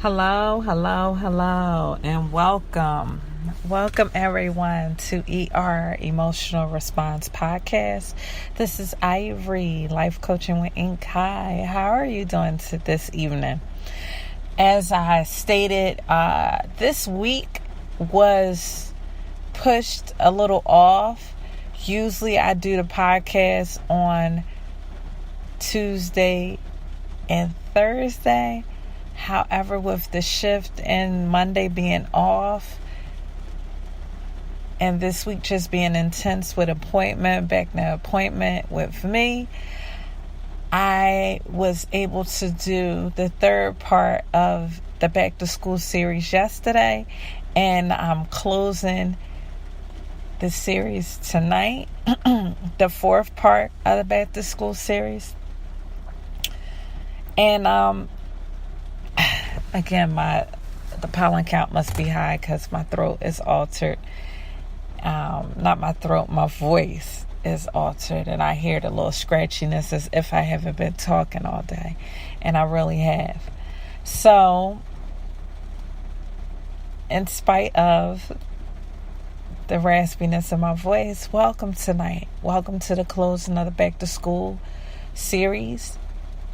Hello, and welcome. Welcome, everyone, to ER Emotional Response Podcast. This is Ivory, Life Coaching with Ink. Hi, how are you doing this evening? As I stated, this week was pushed a little off. Usually I do the podcast on Tuesday and Thursday. However, with the shift in Monday being off and this week just being intense with back to appointment with me, I was able to do the third part of the Back to School series yesterday, and I'm closing the series tonight, the fourth part of the Back to School series. And again, the pollen count must be high because my throat is altered. Not my throat, my voice is altered, and I hear the little scratchiness as if I haven't been talking all day, and I really have. So, in spite of the raspiness of my voice, welcome tonight. Welcome to the closing of the Back to School series.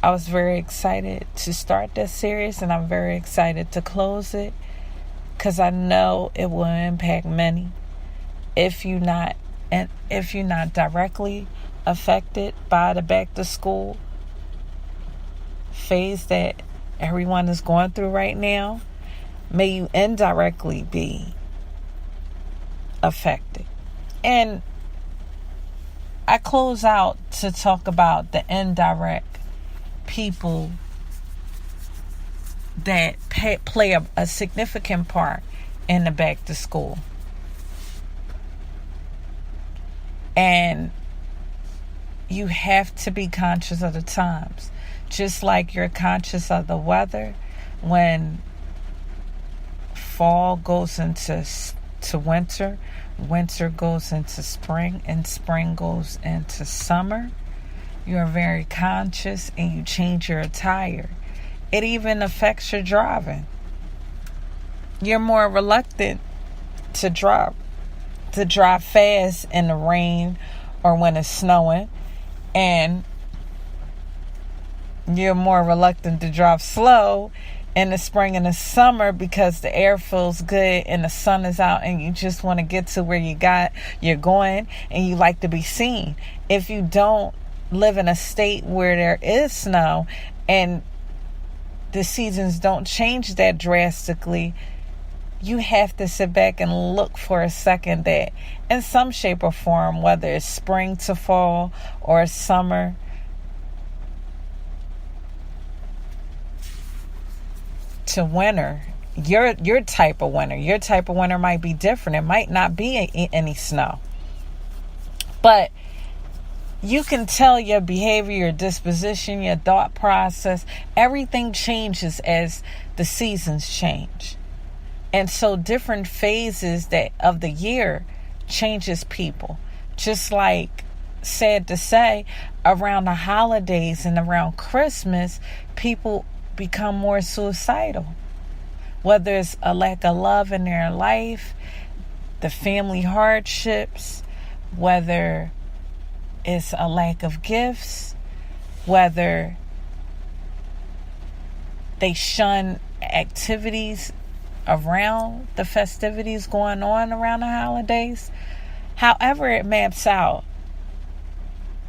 I was very excited to start this series, and I'm very excited to close it because I know it will impact many. If you're not directly affected by the back to school phase that everyone is going through right now, may you indirectly be affected. And I close out to talk about the indirect people that play a significant part in the back to school. And you have to be conscious of the times. Just like you're conscious of the weather when fall goes into winter, winter goes into spring, and spring goes into summer. You're very conscious and you change your attire. It even affects your driving. You're more reluctant to drive fast in the rain or when it's snowing, and you're more reluctant to drive slow in the spring and the summer because the air feels good and the sun is out and you just want to get to where you're going and you like to be seen. If you don't live in a state where there is snow and the seasons don't change that drastically, you have to sit back and look for a second that in some shape or form, whether it's spring to fall or summer, to winter, your type of winter might be different. It might not be any snow, but you can tell your behavior, your disposition, your thought process, everything changes as the seasons change. And so different phases of the year changes people. Just like, sad to say, around the holidays and around Christmas, people become more suicidal. Whether it's a lack of love in their life, the family hardships, whether it's a lack of gifts, whether they shun activities around the festivities going on around the holidays. However it maps out,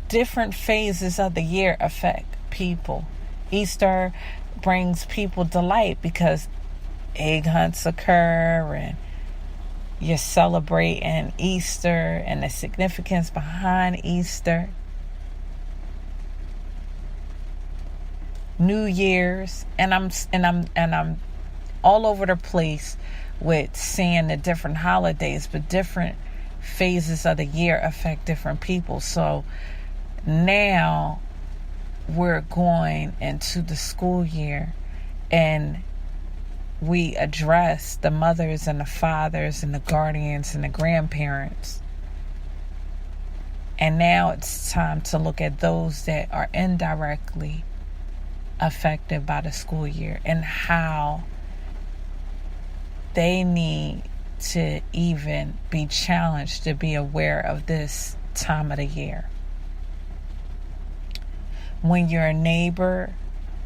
different phases of the year affect people. Easter brings people delight because egg hunts occur and you're celebrating Easter and the significance behind Easter. New Year's, and I'm all over the place with seeing the different holidays, but different phases of the year affect different people. So now we're going into the school year, and we address the mothers and the fathers and the guardians and the grandparents. And now it's time to look at those that are indirectly affected by the school year and how they need to even be challenged to be aware of this time of the year. When you're a neighbor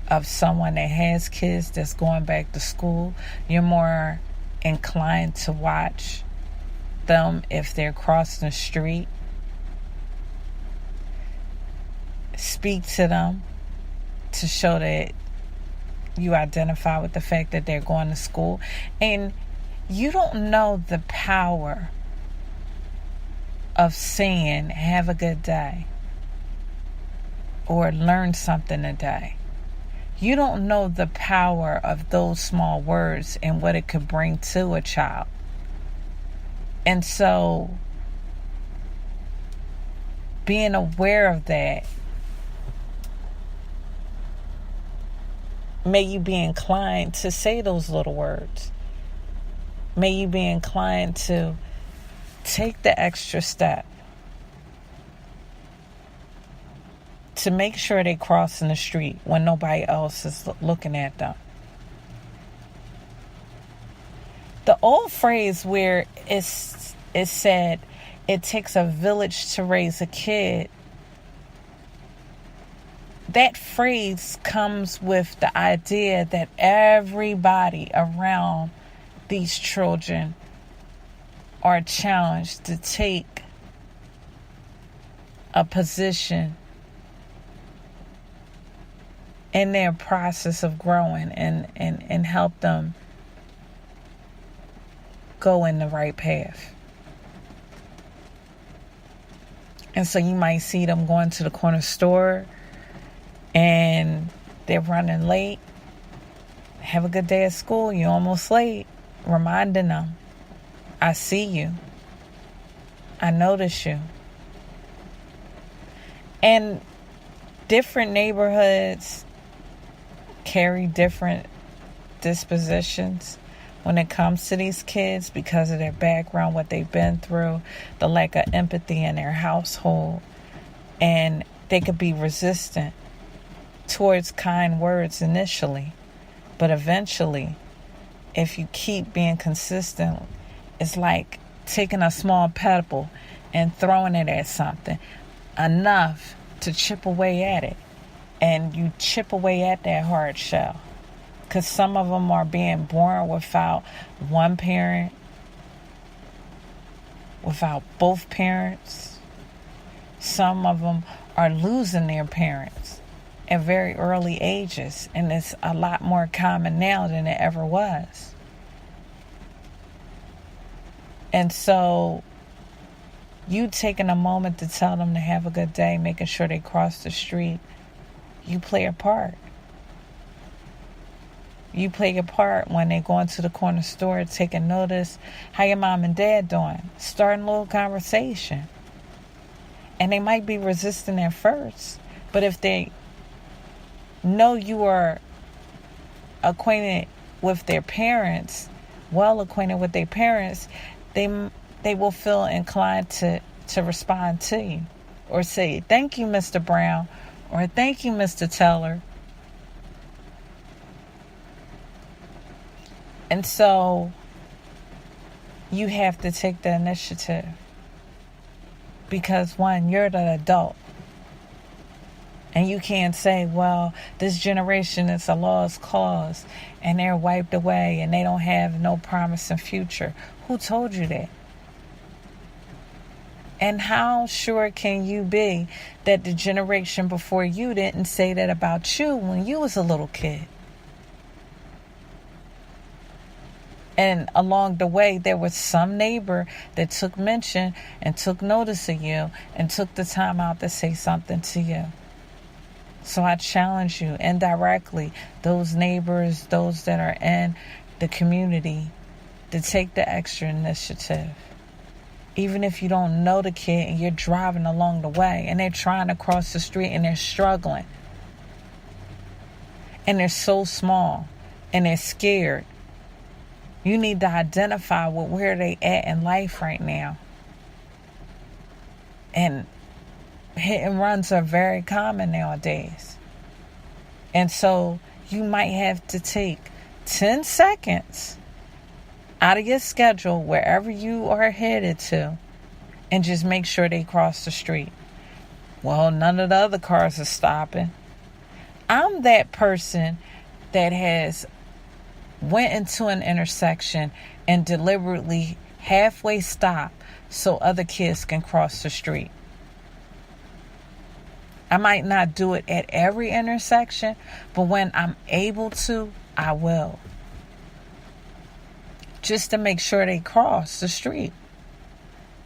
of someone that has kids that's going back to school, you're more inclined to watch them if they're crossing the street. Speak to them to show that you identify with the fact that they're going to school. And you don't know the power of saying, have a good day, or learn something today. You don't know the power of those small words and what it could bring to a child. And so, being aware of that, may you be inclined to say those little words. May you be inclined to take the extra step to make sure they crossing the street when nobody else is looking at them. The old phrase where it's said, it takes a village to raise a kid, that phrase comes with the idea that everybody around these children are challenged to take a position in their process of growing and help them go in the right path. And so you might see them going to the corner store and they're running late. Have a good day at school. You're almost late. Reminding them, I see you. I notice you. And different neighborhoods carry different dispositions when it comes to these kids because of their background, what they've been through, the lack of empathy in their household. And they could be resistant towards kind words initially. But eventually, if you keep being consistent, it's like taking a small pebble and throwing it at something enough to chip away at it. And you chip away at that hard shell. Because some of them are being born without one parent, without both parents. Some of them are losing their parents at very early ages, and it's a lot more common now than it ever was. And so you taking a moment to tell them to have a good day, making sure they cross the street, you play a part. You play a part when they go into the corner store, taking notice, how your mom and dad doing, starting a little conversation. And they might be resistant at first, but if they know you are acquainted with their parents, well acquainted with their parents, they will feel inclined to respond to you or say, thank you, Mr. Brown, or thank you, Mr. Teller. And so you have to take the initiative because, one, you're the adult. And you can't say, well, this generation is a lost cause and they're wiped away and they don't have no promising future. Who told you that? And how sure can you be that the generation before you didn't say that about you when you was a little kid? And along the way, there was some neighbor that took mention and took notice of you and took the time out to say something to you. So I challenge you indirectly, those neighbors, those that are in the community, to take the extra initiative. Even if you don't know the kid and you're driving along the way and they're trying to cross the street and they're struggling. And they're so small and they're scared. You need to identify where they at in life right now. And hit and runs are very common nowadays. And so you might have to take 10 seconds out of your schedule, wherever you are headed to, and just make sure they cross the street. Well, none of the other cars are stopping. I'm that person that has went into an intersection and deliberately halfway stopped so other kids can cross the street. I might not do it at every intersection, but when I'm able to, I will. Just to make sure they cross the street.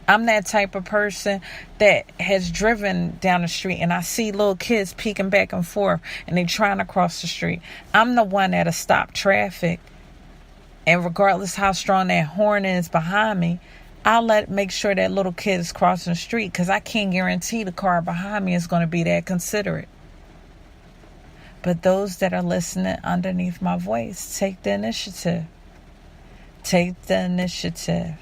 I'm that type of person that has driven down the street and I see little kids peeking back and forth and they trying to cross the street. I'm the one that'll stop traffic. And regardless how strong that horn is behind me, I'll make sure that little kid is crossing the street, because I can't guarantee the car behind me is going to be that considerate. But those that are listening underneath my voice, take the initiative. Take the initiative.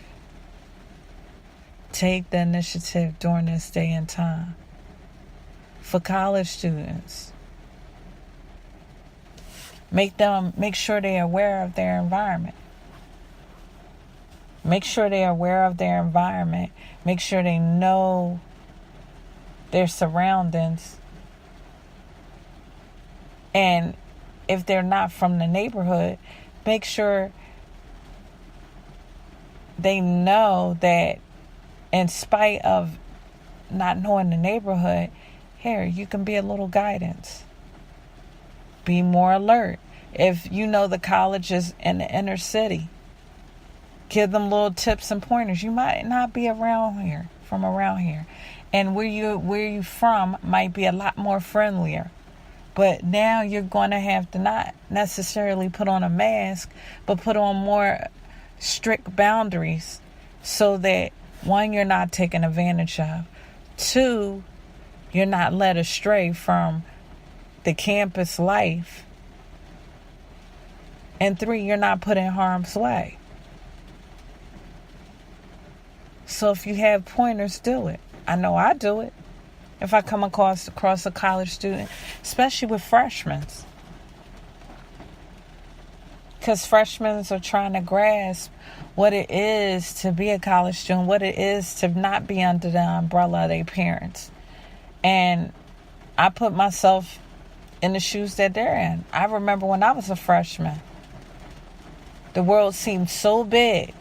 Take the initiative during this day and time. For college students, make sure they're aware of their environment. Make sure they're aware of their environment. Make sure they know their surroundings. And if they're not from the neighborhood, make sure they know that in spite of not knowing the neighborhood, here, you can be a little guidance. Be more alert. If you know the colleges in the inner city, give them little tips and pointers. You might not be around here. And where you from might be a lot more friendlier. But now you're going to have to not necessarily put on a mask, but put on more strict boundaries so that, one, you're not taken advantage of. Two, you're not led astray from the campus life. And three, you're not put in harm's way. So if you have pointers, do it. I know I do it. If I come across a college student, especially with freshmen. Because freshmen are trying to grasp what it is to be a college student, what it is to not be under the umbrella of their parents. And I put myself in the shoes that they're in. I remember when I was a freshman, the world seemed so big.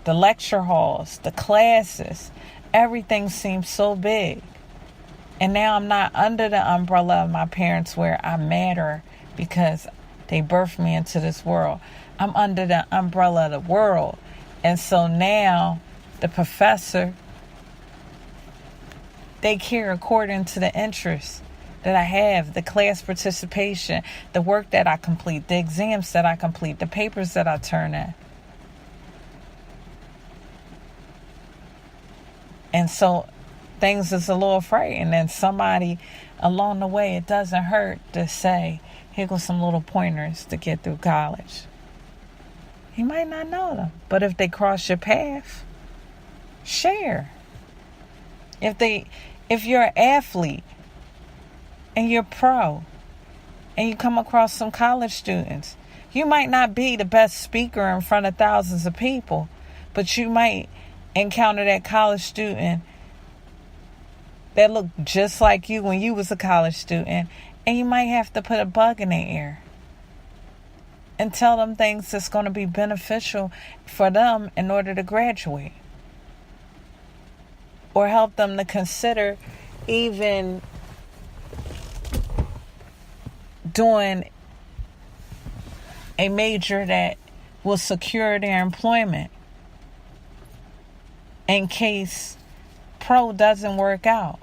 The lecture halls, the classes, everything seemed so big. And now I'm not under the umbrella of my parents where I matter because they birthed me into this world. I'm under the umbrella of the world. And so now the professor, they care according to the interests that I have, the class participation, the work that I complete, the exams that I complete, the papers that I turn in. And so things is a little frightening. And somebody along the way, it doesn't hurt to say, here goes some little pointers to get through college. You might not know them, but if they cross your path, share. If you're an athlete and you're pro and you come across some college students, you might not be the best speaker in front of thousands of people, but you might encounter that college student that looked just like you when you was a college student, and you might have to put a bug in their ear and tell them things that's going to be beneficial for them in order to graduate, or help them to consider even doing a major that will secure their employment in case pro doesn't work out.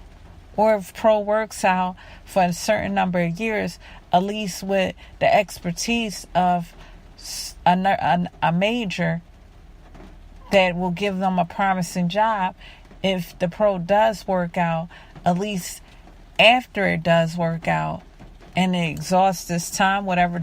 Or if pro works out for a certain number of years, at least with the expertise of a major that will give them a promising job. If the pro does work out, at least after it does work out and it exhausts this time, whatever